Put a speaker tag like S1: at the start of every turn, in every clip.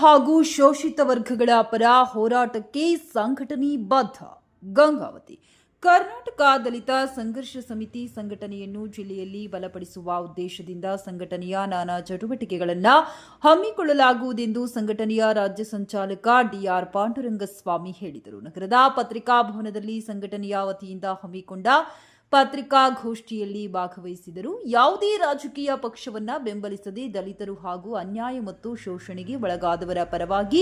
S1: ಹಾಗೂ ಶೋಷಿತ ವರ್ಗಗಳ ಪರ ಹೋರಾಟಕ್ಕೆ ಸಂಘಟನೆ ಬದ್ಧ. ಗಂಗಾವತಿ ಕರ್ನಾಟಕ ದಲಿತ ಸಂಘರ್ಷ ಸಮಿತಿ ಸಂಘಟನೆಯನ್ನು ಜಿಲ್ಲೆಯಲ್ಲಿ ಬಲಪಡಿಸುವ ಉದ್ದೇಶದಿಂದ ಸಂಘಟನೆಯ ನಾನಾ ಚಟುವಟಿಕೆಗಳನ್ನು ಹಮ್ಮಿಕೊಳ್ಳಲಾಗುವುದೆಂದು ಸಂಘಟನೆಯ ರಾಜ್ಯ ಸಂಚಾಲಕ ಡಿಆರ್ ಪಾಂಡುರಂಗಸ್ವಾಮಿ ಹೇಳಿದರು. ನಗರದ ಪತ್ರಿಕಾ ಭವನದಲ್ಲಿ ಸಂಘಟನೆಯ ವತಿಯಿಂದ ಹಮ್ಮಿಕೊಂಡ ಪತ್ರಿಕಾಗೋಷ್ಠಿಯಲ್ಲಿ ಭಾಗವಹಿಸಿದರು. ಯಾವುದೇ ರಾಜಕೀಯ ಪಕ್ಷವನ್ನ ಬೆಂಬಲಿಸದೆ ದಲಿತರು ಹಾಗೂ ಅನ್ಯಾಯ ಮತ್ತು ಶೋಷಣೆಗೆ ಒಳಗಾದವರ ಪರವಾಗಿ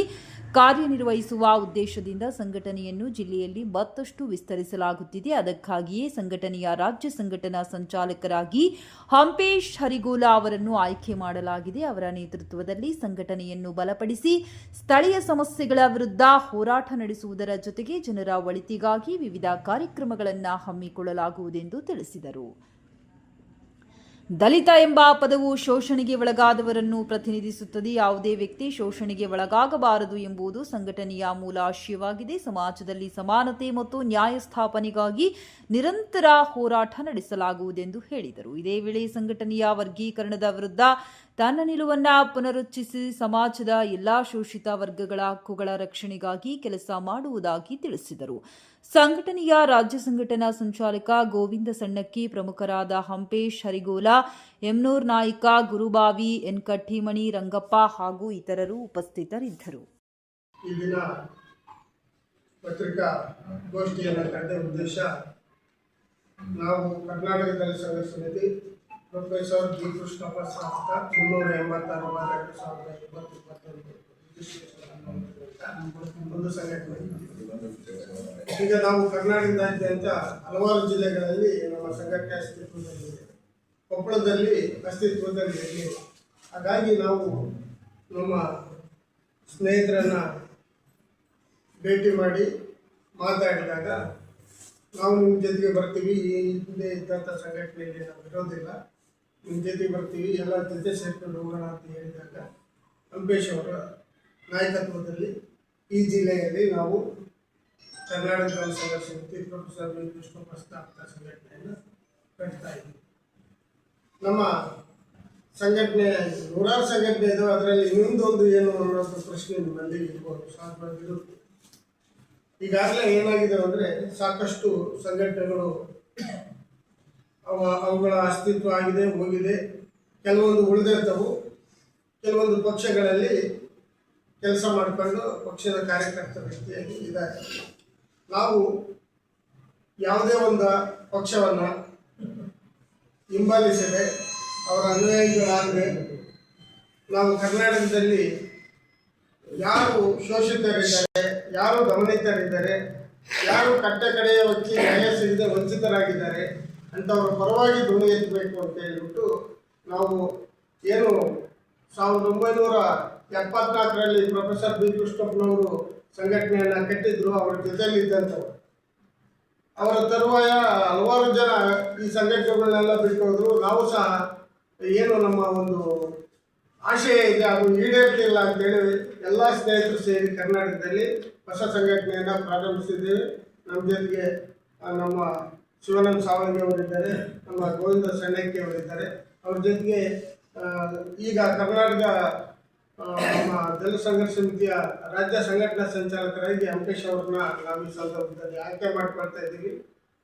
S1: ಕಾರ್ಯನಿರ್ವಹಿಸುವ ಉದ್ದೇಶದಿಂದ ಸಂಘಟನೆಯನ್ನು ಜಿಲ್ಲೆಯಲ್ಲಿ ಮತ್ತಷ್ಟು ವಿಸ್ತರಿಸಲಾಗುತ್ತಿದೆ. ಅದಕ್ಕಾಗಿಯೇ ಸಂಘಟನೆಯ ರಾಜ್ಯ ಸಂಘಟನಾ ಸಂಚಾಲಕರಾಗಿ ಹಂಪೇಶ್ ಹರಿಗೋಲ ಅವರನ್ನು ಆಯ್ಕೆ ಮಾಡಲಾಗಿದೆ. ಅವರ ನೇತೃತ್ವದಲ್ಲಿ ಸಂಘಟನೆಯನ್ನು ಬಲಪಡಿಸಿ ಸ್ಥಳೀಯ ಸಮಸ್ಯೆಗಳ ವಿರುದ್ಧ ಹೋರಾಟ ನಡೆಸುವುದರ ಜೊತೆಗೆ ಜನರ ಒಳಿತಿಗಾಗಿ ವಿವಿಧ ಕಾರ್ಯಕ್ರಮಗಳನ್ನು ಹಮ್ಮಿಕೊಳ್ಳಲಾಗುವುದು ಎಂದು ತಿಳಿಸಿದರು. ದಲಿತ ಎಂಬ ಪದವು ಶೋಷಣೆಗೆ ಒಳಗಾದವರನ್ನು ಪ್ರತಿನಿಧಿಸುತ್ತದೆ. ಯಾವುದೇ ವ್ಯಕ್ತಿ ಶೋಷಣೆಗೆ ಒಳಗಾಗಬಾರದು ಎಂಬುದು ಸಂಘಟನೆಯ ಮೂಲ ಆಶಯವಾಗಿದೆ. ಸಮಾಜದಲ್ಲಿ ಸಮಾನತೆ ಮತ್ತು ನ್ಯಾಯ ಸ್ಥಾಪನೆಗಾಗಿ ನಿರಂತರ ಹೋರಾಟ ನಡೆಸಲಾಗುವುದೆಂದು ಹೇಳಿದರು. ಇದೇ ವೇಳೆ ಸಂಘಟನೆಯ ವರ್ಗೀಕರಣದ ವಿರುದ್ಧ ತನ್ನ ನಿಲುವನ್ನು ಪುನರುಚ್ಚರಿಸಿ ಸಮಾಜದ ಎಲ್ಲಾ ಶೋಷಿತ ವರ್ಗಗಳ ಹಕ್ಕುಗಳ ರಕ್ಷಣೆಗಾಗಿ ಕೆಲಸ ಮಾಡುವುದಾಗಿ ತಿಳಿಸಿದರು. ಸಂಘಟನೆಯ ರಾಜ್ಯ ಸಂಘಟನಾ ಸಂಚಾಲಕ ಗೋವಿಂದ ಸಣ್ಣಕ್ಕಿ, ಪ್ರಮುಖರಾದ ಹಂಪೇಶ್ ಹರಿಗೋಲ, ಎಮ್ನೂರ್ ನಾಯ್ಕ, ಗುರುಬಾವಿ, ಎನ್ ಕಟ್ಟಿಮಣಿ, ರಂಗಪ್ಪ ಹಾಗೂ ಇತರರು ಉಪಸ್ಥಿತರಿದ್ದರು.
S2: ಈ ದಿನ ಪತ್ರಿಕಾ ಗೋಷ್ಠಿಯನ್ನು ಕರೆದ ಉದ್ದೇಶ, ನಾವು ಕರ್ನಾಟಕ ದಲಿತ ಸಂಘರ್ಷ ಸಮಿತಿ ಪ್ರೊಫೆಸರ್ ಬಿ ಕೃಷ್ಣಪ್ಪ ಸಾಹಸ 386 ಒಂದು ಸಂಘಟನೆ. ಈಗ ನಾವು ಕರ್ನಾಟಕದಾದ್ಯಂತ ಹಲವಾರು ಜಿಲ್ಲೆಗಳಲ್ಲಿ ನಮ್ಮ ಸಂಘಟನೆ ಅಸ್ತಿತ್ವದಲ್ಲಿದೆ. ಕೊಪ್ಪಳದಲ್ಲಿ ಅಸ್ತಿತ್ವದಲ್ಲಿದೆ. ಹಾಗಾಗಿ ನಾವು ನಮ್ಮ ಸ್ನೇಹಿತರನ್ನು ಭೇಟಿ ಮಾಡಿ ಮಾತಾಡಿದಾಗ, ನಾವು ನಿಮ್ಮ ಜೊತೆಗೆ ಬರ್ತೀವಿ, ಈ ಹಿಂದೆ ಇದ್ದಂಥ ಸಂಘಟನೆಯಲ್ಲಿ ನಾವು ಇರೋದಿಲ್ಲ, ನಿಮ್ಮ ಜೊತೆಗೆ ಬರ್ತೀವಿ, ಎಲ್ಲ ಜೊತೆ ಸೇರ್ಕೊಂಡು ಹೋಗೋಣ ಅಂತ ಹೇಳಿದಾಗ ಹಂಪೇಶ್ ಅವರ ನಾಯಕತ್ವದಲ್ಲಿ ಈ ಜಿಲ್ಲೆಯಲ್ಲಿ ನಾವು ಕರ್ನಾಟಕ ದಲಿತ ಸಂಘರ್ಷ ಸಮಿತಿ ಪ್ರೊಫೆಸರ್ ಬಿ ಕೃಷ್ಣಪ್ಪ ಸ್ಥಾಪಿತ ಸಂಘಟನೆಯನ್ನು ಕಟ್ತಾ ಇದ್ದೀವಿ. ನಮ್ಮ ಸಂಘಟನೆ ನೂರಾರು ಸಂಘಟನೆ ಇದಾವೆ. ಅದರಲ್ಲಿ ಇನ್ನೊಂದು ಏನು ಅನ್ನೋದು ಪ್ರಶ್ನೆ ನಿಮ್ಮಲ್ಲಿ ಇರ್ಬೋದು, ಸಹಜವಾಗಿರುತ್ತೆ. ಈಗಾಗಲೇ ಏನಾಗಿದೆ ಅಂದರೆ, ಸಾಕಷ್ಟು ಸಂಘಟನೆಗಳು ಅವುಗಳ ಅಸ್ತಿತ್ವ ಆಗಿದೆ, ಹೋಗಿದೆ. ಕೆಲವೊಂದು ಉಳಿದಿರ್ತವು, ಕೆಲವೊಂದು ಪಕ್ಷಗಳಲ್ಲಿ ಕೆಲಸ ಮಾಡಿಕೊಂಡು ಪಕ್ಷದ ಕಾರ್ಯಕರ್ತರ ರೀತಿಯಾಗಿ ಇದ್ದಾರೆ. ನಾವು ಯಾವುದೇ ಒಂದು ಪಕ್ಷವನ್ನು ಹಿಂಬಾಲಿಸದೆ ಅವರ ಅನುಯಾಯಿಗಳಾಗದೆ, ನಾವು ಕರ್ನಾಟಕದಲ್ಲಿ ಯಾರು ಶೋಷಿತರಿದ್ದಾರೆ, ಯಾರು ದಮನಿತರಿದ್ದಾರೆ, ಯಾರು ಕಟ್ಟ ಕಡೆಯ ವ್ಯಕ್ತಿ ನ್ಯಾಯ ಸಿಗದೆ ವಂಚಿತರಾಗಿದ್ದಾರೆ ಅಂಥವ್ರ ಪರವಾಗಿ ಧ್ವನಿ ಎತ್ತಬೇಕು ಅಂತ ಹೇಳಿಬಿಟ್ಟು ನಾವು ಏನು 1974ರಲ್ಲಿ ಪ್ರೊಫೆಸರ್ ಬಿ ಕೃಷ್ಣಪ್ಪನವರು ಸಂಘಟನೆಯನ್ನು ಕಟ್ಟಿದ್ರು. ಅವರ ಜೊತೆಯಲ್ಲಿದ್ದಂಥವ್ರು, ಅವರ ತರುವಾಯ ಹಲವಾರು ಜನ ಈ ಸಂಘಟನೆಗಳನ್ನೆಲ್ಲ ಬಿಟ್ಟು ಹೋದರು. ನಾವು ಸಹ ಏನು ನಮ್ಮ ಒಂದು ಆಶಯ ಇದೆ ಅದು ಈಡೇರ್ತಿಲ್ಲ ಅಂತೇಳಿ ಎಲ್ಲ ಸ್ನೇಹಿತರು ಸೇರಿ ಕರ್ನಾಟಕದಲ್ಲಿ ಹೊಸ ಸಂಘಟನೆಯನ್ನು ಪ್ರಾರಂಭಿಸಿದ್ದೇವೆ. ನಮ್ಮ ಜೊತೆಗೆ ನಮ್ಮ ಶಿವಾನಂದ ಸಾವಂಗಿ ಅವರಿದ್ದಾರೆ, ನಮ್ಮ ಗೋವಿಂದ ಸಣ್ಣಕ್ಕಿ ಅವರಿದ್ದಾರೆ. ಅವ್ರ ಜೊತೆಗೆ ಈಗ ಕರ್ನಾಟಕ ನಮ್ಮ ದಲಿತ ಸಂಘರ್ಷ ಸಮಿತಿಯ ರಾಜ್ಯ ಸಂಘಟನಾ ಸಂಚಾಲಕರಾಗಿ ಹಂಪೇಶ್ ಅವ್ರನ್ನ ನಾವು ಈ ಸಂದರ್ಭದಲ್ಲಿ ಆಯ್ಕೆ ಮಾಡ್ಕೊಳ್ತಾ ಇದ್ದೀವಿ.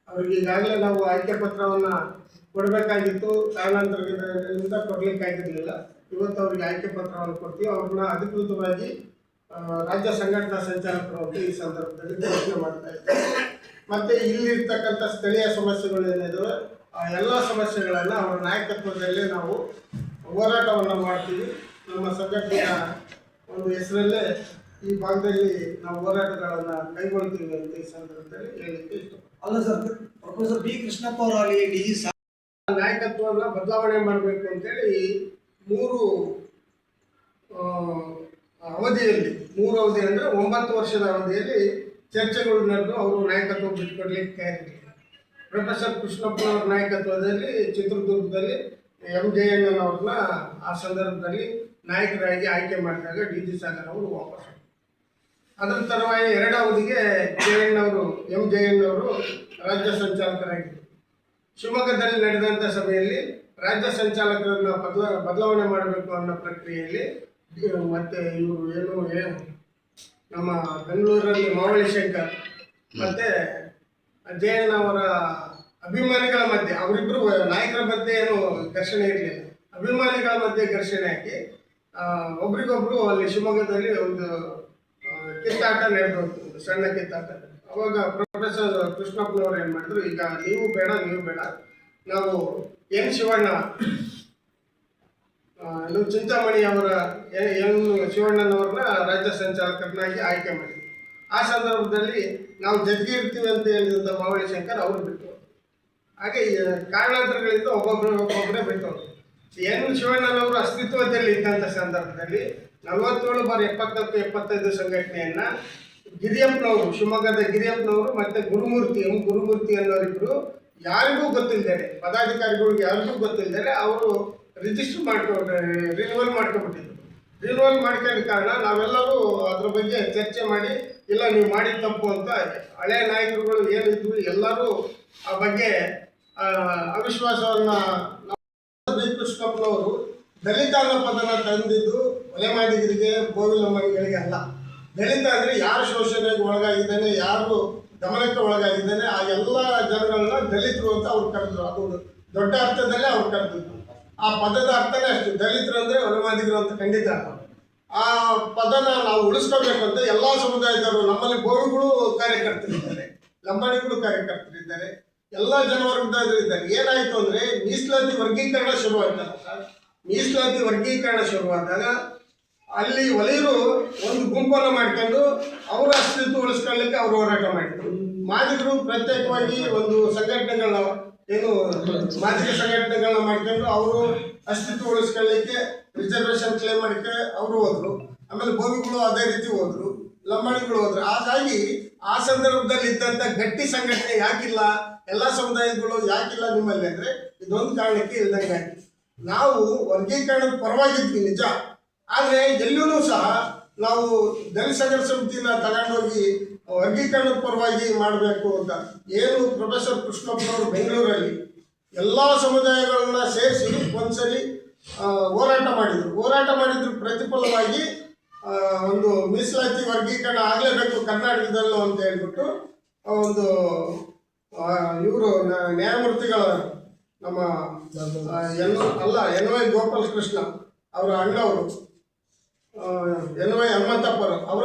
S2: ಅವ್ರಿಗೆ ಈಗಾಗಲೇ ನಾವು ಆಯ್ಕೆ ಪತ್ರವನ್ನು ಕೊಡಬೇಕಾಗಿತ್ತು, ಕಾರಣಾಂತರದಿಂದ ಕೊಡಲಿಕ್ಕಾಗಿರಲಿಲ್ಲ. ಇವತ್ತು ಅವ್ರಿಗೆ ಆಯ್ಕೆ ಪತ್ರವನ್ನು ಕೊಡ್ತೀವಿ. ಅವ್ರನ್ನ ಅಧಿಕೃತವಾಗಿ ರಾಜ್ಯ ಸಂಘಟನಾ ಸಂಚಾಲಕರು ಅಂತ ಈ ಸಂದರ್ಭದಲ್ಲಿ ಘೋಷಣೆ ಮಾಡ್ತಾ ಇದ್ದಾರೆ. ಮತ್ತು ಇಲ್ಲಿರ್ತಕ್ಕಂಥ ಸ್ಥಳೀಯ ಸಮಸ್ಯೆಗಳು ಏನಿದಾವೆ ಆ ಎಲ್ಲ ಸಮಸ್ಯೆಗಳನ್ನು ಅವರ ನಾಯಕತ್ವದಲ್ಲೇ ನಾವು ಹೋರಾಟವನ್ನು ಮಾಡ್ತೀವಿ. ನಮ್ಮ ಸಂಘಟನೆಯ ಒಂದು ಹೆಸರಲ್ಲೇ ಈ ಭಾಗದಲ್ಲಿ ನಾವು ಹೋರಾಟಗಳನ್ನು ಕೈಗೊಳ್ತೀವಿ ಅಂತ ಈ ಸಂದರ್ಭದಲ್ಲಿ ಹೇಳಲಿಕ್ಕೆ ಇಷ್ಟಪಡ್ತೀನಿ.
S3: ಅಲ್ಲ ಸರ್, ಪ್ರೊಫೆಸರ್ ಬಿ ಕೃಷ್ಣಪ್ಪ ಅವರಾಗಲಿ ಡಿಜಿ
S2: ನಾಯಕತ್ವವನ್ನು ಬದಲಾವಣೆ ಮಾಡಬೇಕು ಅಂತೇಳಿ 3 ಅವಧಿಯಲ್ಲಿ 3 ಅವಧಿ ಅಂದರೆ 9 ವರ್ಷದ ಅವಧಿಯಲ್ಲಿ ಚರ್ಚೆಗಳು ನಡೆದು ಅವರು ನಾಯಕತ್ವ ಬಿಟ್ಟುಕೊಡ್ಲಿಕ್ಕೆ ತಯಾರಿರಲಿಲ್ಲ. ಪ್ರೊಫೆಸರ್ ಕೃಷ್ಣಪ್ಪನವ್ರ ನಾಯಕತ್ವದಲ್ಲಿ ಚಿತ್ರದುರ್ಗದಲ್ಲಿ MJN ಆ ಸಂದರ್ಭದಲ್ಲಿ ನಾಯಕರಾಗಿ ಆಯ್ಕೆ ಮಾಡಿದಾಗ DG ಸಾಗರ್ ಅವರು ವಾಪಸ್. ಅದರ ತರುವಾಯ 2 ಅವಧಿಗೆ MJN ಅವರು ರಾಜ್ಯ ಸಂಚಾಲಕರಾಗಿದ್ದರು. ಶಿವಮೊಗ್ಗದಲ್ಲಿ ನಡೆದಂಥ ಸಭೆಯಲ್ಲಿ ರಾಜ್ಯ ಸಂಚಾಲಕರನ್ನು ಬದಲಾವಣೆ ಮಾಡಬೇಕು ಅನ್ನೋ ಪ್ರಕ್ರಿಯೆಯಲ್ಲಿ ಮತ್ತೆ ಇವರು ನಮ್ಮ ಬೆಂಗಳೂರಲ್ಲಿ ಮಾವಳಿ ಶಂಕರ್ ಮತ್ತೆ ಜಯಣ್ಣವರ ಅಭಿಮಾನಿಗಳ ಮಧ್ಯೆ ಅವರಿಬ್ಬರು ನಾಯಕರ ಮಧ್ಯೆ ಏನು ಘರ್ಷಣೆ ಇರಲಿಲ್ಲ. ಅಭಿಮಾನಿಗಳ ಮಧ್ಯೆ ಘರ್ಷಣೆ ಆಗಿ ಒಬ್ರಿಗೊಬ್ರು ಅಲ್ಲಿ ಶಿವಮೊಗ್ಗದಲ್ಲಿ ಒಂದು ಕಿತ್ತಾಟ ನಡೆದು ಸಣ್ಣ ಕಿತ್ತಾಟ. ಅವಾಗ ಪ್ರೊಫೆಸರ್ ಕೃಷ್ಣಪ್ಪನವರು ಏನು ಮಾಡಿದ್ರು, ಈಗ ನೀವು ಬೇಡ ನಾವು ಎನ್ ಶಿವಣ್ಣ ಚಿಂತಾಮಣಿ ಅವರ ಎನ್ ಶಿವಣ್ಣನವ್ರನ್ನ ರಾಜ್ಯ ಸಂಚಾಲಕರನ್ನಾಗಿ ಆಯ್ಕೆ ಮಾಡಿದ್ರು. ಆ ಸಂದರ್ಭದಲ್ಲಿ ನಾವು ಜೊತೆಗಿರ್ತೀವಿ ಅಂತ ಹೇಳಿದಂಥ ಮಾವಳಿ ಶಂಕರ್ ಅವರು ಬಿಟ್ಟು, ಹಾಗೆ ಕಾರಣಾಂತರಗಳಿಂದ ಒಬ್ಬೊಬ್ಬರೇ ಬಿಟ್ಟು ಎನ್ ಶಿವಣ್ಣನವರು ಅಸ್ತಿತ್ವದಲ್ಲಿ ಇದ್ದಂಥ ಸಂದರ್ಭದಲ್ಲಿ 47/74/75 ಸಂಘಟನೆಯನ್ನ ಗಿರಿಯಪ್ಪನವರು, ಶಿವಮೊಗ್ಗದ ಗಿರಿಯಪ್ಪನವರು ಮತ್ತೆ ಗುರುಮೂರ್ತಿ ಅನ್ನೋರಿಬ್ರು ಯಾರಿಗೂ ಗೊತ್ತಿಲ್ಲದೆ, ಪದಾಧಿಕಾರಿಗಳಿಗೆ ಯಾರಿಗೂ ಗೊತ್ತಿಲ್ಲದೆ ಅವರು ರಿನ್ಯೂವಲ್ ಮಾಡ್ಕೊಂಡ್ಬಿಟ್ಟಿದ್ರು. ರಿನ್ಯೂವಲ್ ಮಾಡ್ಕೊಂಡ ಕಾರಣ ನಾವೆಲ್ಲರೂ ಅದ್ರ ಬಗ್ಗೆ ಚರ್ಚೆ ಮಾಡಿ, ಇಲ್ಲ ನೀವು ಮಾಡಿದ ತಪ್ಪು ಅಂತ ಹಳೆಯ ನಾಯಕರುಗಳು ಏನಿದ್ರು ಎಲ್ಲರೂ ಆ ಬಗ್ಗೆ ಅವಿಶ್ವಾಸವನ್ನು ಬಿ ಕೃಷ್ಣಪ್ಪನವರು ದಲಿತ ಅನ್ನೋ ಪದನ ತಂದಿದ್ದು ಒಲೆಮಾದಿಗರಿಗೆ, ಗೋವಿಲಮ್ಮನಿಗಳಿಗೆ ಅಲ್ಲ. ದಲಿತ ಅಂದರೆ ಯಾರು ಶೋಷಣೆಗೆ ಒಳಗಾಗಿದ್ದಾನೆ, ಯಾರು ಗಮನಕ್ಕೆ ಒಳಗಾಗಿದ್ದಾನೆ, ಆ ಎಲ್ಲ ಜನಗಳನ್ನ ದಲಿತರು ಅಂತ ಅವ್ರು ಕರೆದ್ರು. ಅದು ದೊಡ್ಡ ಅರ್ಥದಲ್ಲೇ ಅವ್ರು ಕರೆದಿದ್ರು. ಆ ಪದದ ಅರ್ಥನೇ ಅಷ್ಟು. ದಲಿತರು ಅಂದರೆ ಒಲೆಮಾದಿಗರು ಅಂತ ಖಂಡಿತ. ಆ ಪದನ ನಾವು ಉಳಿಸ್ಕೋಬೇಕಂತ ಎಲ್ಲ ಸಮುದಾಯದವರು, ನಮ್ಮಲ್ಲಿ ಗೋವಿಗಳು ಕಾರ್ಯಕರ್ತರಿದ್ದಾರೆ, ಲಂಬಾಣಿಗಳು ಕಾರ್ಯಕರ್ತರಿದ್ದಾರೆ, ಎಲ್ಲ ಜನವರ್ಗದವರು ಇದ್ದಾರೆ. ಏನಾಯಿತು ಅಂದರೆ ಮೀಸಲಾತಿ ವರ್ಗೀಕರಣ ಶುರುವಾದಾಗ ಅಲ್ಲಿ ವಲಯರು ಒಂದು ಗುಂಪನ್ನು ಮಾಡ್ಕೊಂಡು ಅವರ ಅಸ್ತಿತ್ವ ಉಳಿಸ್ಕೊಳ್ಳಿಕ್ಕೆ ಅವರು ಹೋರಾಟ ಮಾಡಿದರು. ಮಾದಿಗರು ಪ್ರತ್ಯೇಕವಾಗಿ ಒಂದು ಸಂಘಟನೆಗಳನ್ನ ಮಾದಿಗ ಸಂಘಟನೆಗಳನ್ನ ಮಾಡ್ಕೊಂಡು ಅವರು ಅಸ್ತಿತ್ವ ಉಳಿಸ್ಕೊಳ್ಳಿಕ್ಕೆ ರಿಸರ್ವೇಶನ್ ಕ್ಲೇಮ್ ಮಾಡಿಕ್ಕೆ ಅವರು ಹೋದ್ರು. ಆಮೇಲೆ ಬೋವಿಗಳು ಅದೇ ರೀತಿ ಹೋದ್ರು, ಲಂಬಾಣಿಗಳು ಹೋದ್ರು. ಹಾಗಾಗಿ ಆ ಸಂದರ್ಭದಲ್ಲಿ ಇದ್ದಂಥ ಗಟ್ಟಿ ಸಂಘಟನೆ ಯಾಕಿಲ್ಲ, ಎಲ್ಲ ಸಮುದಾಯಗಳು ಯಾಕಿಲ್ಲ ನಿಮ್ಮಲ್ಲಿ ಅಂದರೆ ಇದೊಂದು ಕಾರಣಕ್ಕೆ ಇಲ್ದಂಗೆ ಆಯ್ತು. ನಾವು ವರ್ಗೀಕರಣದ ಪರವಾಗಿದ್ವಿ ನಿಜ, ಆದರೆ ಎಲ್ಲೂ ಸಹ ನಾವು ದಲಿತ ಸಂಘರ್ಷ ಸಮಿತಿನ ತಗೊಂಡೋಗಿ ವರ್ಗೀಕರಣದ ಪರವಾಗಿ ಮಾಡಬೇಕು ಅಂತ ಏನು ಪ್ರೊಫೆಸರ್ ಕೃಷ್ಣಪ್ಪನವರು ಬೆಂಗಳೂರಲ್ಲಿ ಎಲ್ಲ ಸಮುದಾಯಗಳನ್ನ ಸೇರಿಸಿ ಒಂದ್ಸರಿ ಹೋರಾಟ ಮಾಡಿದ್ರು. ಪ್ರತಿಫಲವಾಗಿ ಒಂದು ಮೀಸಲಾತಿ ವರ್ಗೀಕರಣ ಆಗಲೇಬೇಕು ಕರ್ನಾಟಕದಲ್ಲೂ ಅಂತ ಹೇಳ್ಬಿಟ್ಟು ಒಂದು ಇವರು ನ್ಯಾಯಮೂರ್ತಿಗಳ ನಮ್ಮ ಎನ್ ವೈ ಗೋಪಾಲ ಕೃಷ್ಣ ಅವರ ಅಣ್ಣವರು ಎನ್ ವೈ ಹನುಮಂತಪ್ಪರು ಅವರ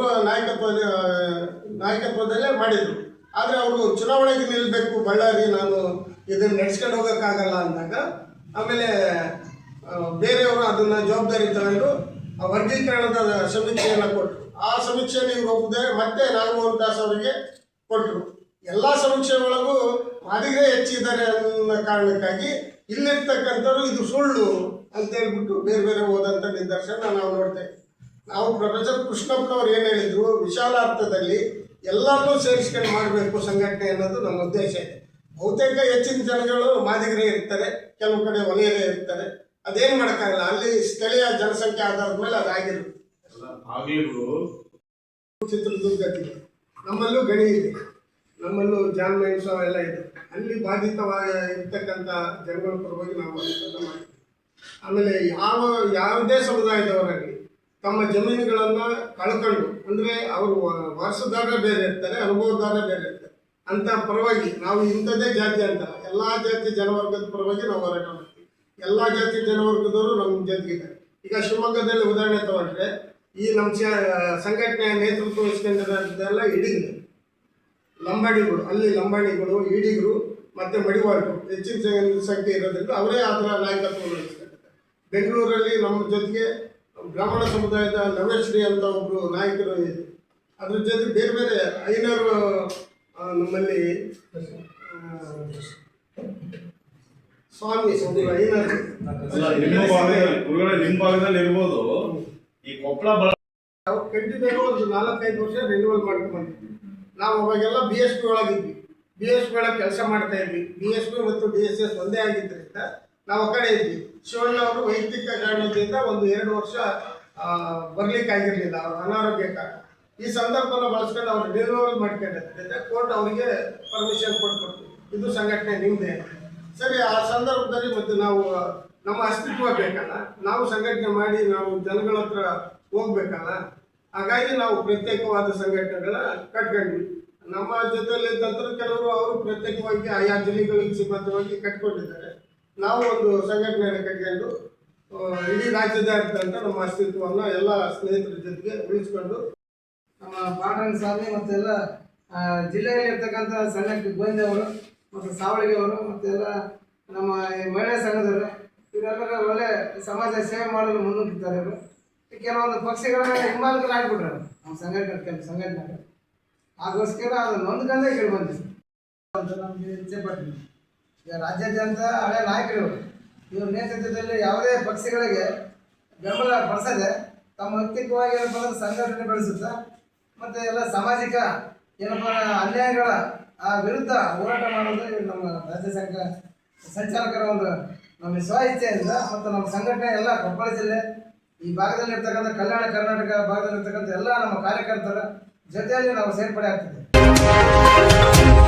S2: ನಾಯಕತ್ವದಲ್ಲೇ ಮಾಡಿದರು. ಆದರೆ ಅವರು ಚುನಾವಣೆಗೆ ನಿಲ್ಲಬೇಕು ಬಳ್ಳಾರಿ, ನಾನು ಇದನ್ನು ನಡೆಸ್ಕೊಂಡು ಹೋಗೋಕ್ಕಾಗಲ್ಲ ಅಂದಾಗ ಆಮೇಲೆ ಬೇರೆಯವರು ಅದನ್ನು ಜವಾಬ್ದಾರಿ ತಗೊಂಡು ಆ ವರ್ಗೀಕರಣದ ಸಮೀಕ್ಷೆಯನ್ನು ಕೊಟ್ಟರು. ಆ ಸಮೀಕ್ಷೆಯನ್ನು ಇವರು ಒಪ್ಪದೆ ಮತ್ತೆ ನಾಗಮೋಹನ್ ದಾಸ್ ಅವರಿಗೆ ಕೊಟ್ಟರು. ಎಲ್ಲ ಸಮೀಕ್ಷೆ ಒಳಗೂ ಮಾದಿಗರೇ ಹೆಚ್ಚಿದ್ದಾರೆ ಅನ್ನೋ ಕಾರಣಕ್ಕಾಗಿ ಇಲ್ಲಿರ್ತಕ್ಕಂಥವ್ರು ಇದು ಸುಳ್ಳು ಅಂತ ಹೇಳ್ಬಿಟ್ಟು ಬೇರೆ ಬೇರೆ ಹೋದಂಥ ನಿದರ್ಶನ ನಾವು ನೋಡ್ತೇವೆ. ನಾವು ಪ್ರೊಫೆಸರ್ ಕೃಷ್ಣಪ್ಪನವ್ರು ಏನು ಹೇಳಿದ್ರು, ವಿಶಾಲ ಅರ್ಥದಲ್ಲಿ ಎಲ್ಲರನ್ನೂ ಸೇರಿಸ್ಕೊಂಡು ಮಾಡಬೇಕು ಸಂಘಟನೆ ಅನ್ನೋದು ನಮ್ಮ ಉದ್ದೇಶ ಇದೆ. ಬಹುತೇಕ ಹೆಚ್ಚಿನ ಜನಗಳು ಮಾದಿಗರೇ ಇರ್ತಾರೆ, ಕೆಲವು ಕಡೆ ವಲಯರೇ ಇರ್ತಾರೆ. ಅದೇನು ಮಾಡೋಕ್ಕಾಗಲ್ಲ, ಅಲ್ಲಿ ಸ್ಥಳೀಯ ಜನಸಂಖ್ಯೆ ಆಧಾರದ ಮೇಲೆ ಅದಾಗಿರುತ್ತೆ. ಚಿತ್ರದುರ್ಗದಲ್ಲಿ ನಮ್ಮಲ್ಲೂ ಗಣಿ ಇದೆ, ನಮ್ಮಲ್ಲೂ ಜಾನ್ ಮೈನ್ಸ್ ಎಲ್ಲ ಇದೆ. ಅಲ್ಲಿ ಬಾಧಿತವಾಗಿ ಇರ್ತಕ್ಕಂಥ ಜನಗಳ ಪರವಾಗಿ ನಾವು ಅದನ್ನು ಮಾಡ್ತೀವಿ. ಆಮೇಲೆ ಯಾವುದೇ ಸಮುದಾಯದವರಾಗಲಿ ತಮ್ಮ ಜಮೀನುಗಳನ್ನು ಕಳ್ಕೊಂಡು, ಅಂದರೆ ಅವರು ವಾರಸುದಾರರೇ ಬೇರೆ ಇರ್ತಾರೆ, ಅನುಭವದಾರರೇ ಬೇರೆ ಇರ್ತಾರೆ ಅಂತ ಪರವಾಗಿ ನಾವು ಇಂಥದ್ದೇ ಜಾತಿ ಅಂತ ಎಲ್ಲ ಜಾತಿ ಜನವರ್ಗದ ಪರವಾಗಿ ನಾವು ಹೋರಾಟ ಮಾಡ್ತೀವಿ. ಎಲ್ಲ ಜಾತಿ ಜನವರ್ಗದವರು ನಮ್ಮ ಜೊತೆಗಿದ್ದಾರೆ. ಈಗ ಶಿವಮೊಗ್ಗದಲ್ಲಿ ಉದಾಹರಣೆ ತಗೊಂಡ್ರೆ ಈ ನಮ್ಮ ಸಂಘಟನೆಯ ನೇತೃತ್ವ ವಹಿಸ್ಕೊಂಡಿರೋದೆಲ್ಲ ಇಡೀಗಳು ಲಂಬಾಣಿಗಳು, ಅಲ್ಲಿ ಲಂಬಾಣಿಗಳು, ಈಡಿಗರು ಮತ್ತು ಮಡಿವಾಳರು ಹೆಚ್ಚಿನ ಸಂಖ್ಯೆ ಇರೋದ್ರಿಂದ ಅವರೇ ಅದರ ನಾಯಕತ್ವ ವಹಿಸ್ಕೊಂಡಿದ್ದಾರೆ. ಬೆಂಗಳೂರಲ್ಲಿ ನಮ್ಮ ಜೊತೆಗೆ ಬ್ರಾಹ್ಮಣ ಸಮುದಾಯದ ನವೇಶ್ರೀ ಅಂತ ಒಬ್ಬರು ನಾಯಕರು ಇದೆ. ಅದ್ರ ಜೊತೆ ಬೇರೆ ಬೇರೆ ಐನರು ನಮ್ಮಲ್ಲಿ ಸ್ವಾಮಿ ಒಬ್ಬರು ಐನರು
S4: ನಿಮ್ಮ ಭಾಗದಲ್ಲಿ ಇರ್ಬೋದು. ಈ ಕೊಪ್ಪಳ
S2: ಕಂಟಿನ್ಯೂ ಒಂದು 4-5 ವರ್ಷ ರಿನ್ಯೂವಲ್ ಮಾಡ್ಕೊಂಡ್ಬಂದಿದ್ವಿ. ನಾವು ಅವಾಗೆಲ್ಲ BSP ಒಳಗಿದ್ವಿ, BSP ಒಳಗೆ ಕೆಲಸ ಮಾಡ್ತಾ ಇದ್ವಿ. BSP ಮತ್ತು DSS ಒಂದೇ ಆಗಿದ್ದರಿಂದ ನಾವು ಆ ಕಡೆ ಇದ್ವಿ. ಶಿವಣ್ಣ ಅವರು ವೈಯಕ್ತಿಕ ಕಾರಣದಿಂದ ಒಂದು 2 ವರ್ಷ ಬರ್ಲಿಕ್ಕಾಗಿರಲಿಲ್ಲ, ಅವ್ರ ಅನಾರೋಗ್ಯ ಕಾರಣ. ಈ ಸಂದರ್ಭನ ಬಳಸ್ಕೊಂಡು ಅವ್ರು ರಿನ್ಯೂವಲ್ ಮಾಡ್ಕೊಂಡಿದ್ದರಿಂದ ಕೋರ್ಟ್ ಅವರಿಗೆ ಪರ್ಮಿಷನ್ ಕೊಟ್ಬಿಟ್ಟು ಇದು ಸಂಘಟನೆ ನಿಮ್ಮದೇ. ಸರಿ, ಆ ಸಂದರ್ಭದಲ್ಲಿ ಮತ್ತು ನಾವು ನಮ್ಮ ಅಸ್ತಿತ್ವ ಬೇಕಲ್ಲ, ನಾವು ಸಂಘಟನೆ ಮಾಡಿ ನಾವು ಜನಗಳ ಹತ್ರ ಹೋಗ್ಬೇಕಲ್ಲ. ಹಾಗಾಗಿ ನಾವು ಪ್ರತ್ಯೇಕವಾದ ಸಂಘಟನೆಗಳ ಕಟ್ಕೊಂಡ್ವಿ. ನಮ್ಮ ಜೊತೆಯಲ್ಲಿ ಇದ್ದಂತರು ಕೆಲವರು ಅವರು ಪ್ರತ್ಯೇಕವಾಗಿ ಆಯಾ ಜಿಲ್ಲೆಗಳಿಗೆ ಸಿಬ್ಬಂದವಾಗಿ ಕಟ್ಕೊಂಡಿದ್ದಾರೆ. ನಾವು ಒಂದು ಸಂಘಟನೆಯನ್ನು ಕಟ್ಕೊಂಡು ಇಡೀ ರಾಜ್ಯದಾದ್ಯಂತ ನಮ್ಮ ಅಸ್ತಿತ್ವವನ್ನು ಎಲ್ಲ ಸ್ನೇಹಿತರ ಜೊತೆಗೆ ಉಳಿಸ್ಕೊಂಡು
S3: ನಮ್ಮ ಪಾಂಡುರಂಗ ಸ್ವಾಮಿ ಮತ್ತೆಲ್ಲ ಜಿಲ್ಲೆಯಲ್ಲಿ ಇರ್ತಕ್ಕಂಥ ಸಣ್ಣ ಗೋವಿಂದವರು ಮತ್ತು ಸಾವಳಿಗೆ ಅವರು ಮತ್ತೆಲ್ಲ ನಮ್ಮ ಈ ಮಹಿಳಾ ಸಂಘದವರು ಇವರೆಲ್ಲರೂ ಒಳ್ಳೆ ಸಮಾಜ ಸೇವೆ ಮಾಡಲು ಮುನ್ನುಗ್ಗಿದ್ದಾರೆ. ಇವರು ಕೆಲವೊಂದು ಪಕ್ಷಗಳ ಹಿಂಬಾಲಕರಾಗ್ಬಿಟ್ರು ನಮ್ಮ ಸಂಘಟನೆ ಆಗೋಸ್ಕರ ಅದು ನೊಂದ್ಕೊಂಡೇ ಕೇಳಿ ಬಂದಿದೆ ಅಂತ ನಮಗೆ ಇಚ್ಛೆ ಪಡ್ತೀವಿ. ಈಗ ರಾಜ್ಯಾದ್ಯಂತ ಹಳೆ ನಾಯಕರು ಇವ್ರ ನೇತೃತ್ವದಲ್ಲಿ ಯಾವುದೇ ಪಕ್ಷಗಳಿಗೆ ಬೆಂಬಲ ಪಡಿಸದೆ ತಮ್ಮ ವ್ಯಕ್ತಿತ್ವವಾಗಿ ಏನಪ್ಪ ಅಂದ್ರೆ ಸಂಘಟನೆ ಬೆಳೆಸುತ್ತಾ ಮತ್ತು ಎಲ್ಲ ಸಾಮಾಜಿಕ ಏನಪ್ಪ ಅನ್ಯಾಯಗಳ ವಿರುದ್ಧ ಹೋರಾಟ ಮಾಡೋದು ನಮ್ಮ ರಾಜ್ಯ ಸಂಚಾಲಕರ ಒಂದು ನಮ್ಮ ಸ್ವ ಇಚ್ಛೆಯಿಂದ ಮತ್ತು ನಮ್ಮ ಸಂಘಟನೆ ಎಲ್ಲ ಕೊಪ್ಪಳ ಜಿಲ್ಲೆ ಈ ಭಾಗದಲ್ಲಿರ್ತಕ್ಕಂಥ ಕಲ್ಯಾಣ ಕರ್ನಾಟಕ ಭಾಗದಲ್ಲಿರ್ತಕ್ಕಂಥ ಎಲ್ಲ ನಮ್ಮ ಕಾರ್ಯಕರ್ತರ ಜೊತೆಯಲ್ಲಿ ನಾವು ಸೇರ್ಪಡೆ ಆಗ್ತಿದ್ದೇವೆ.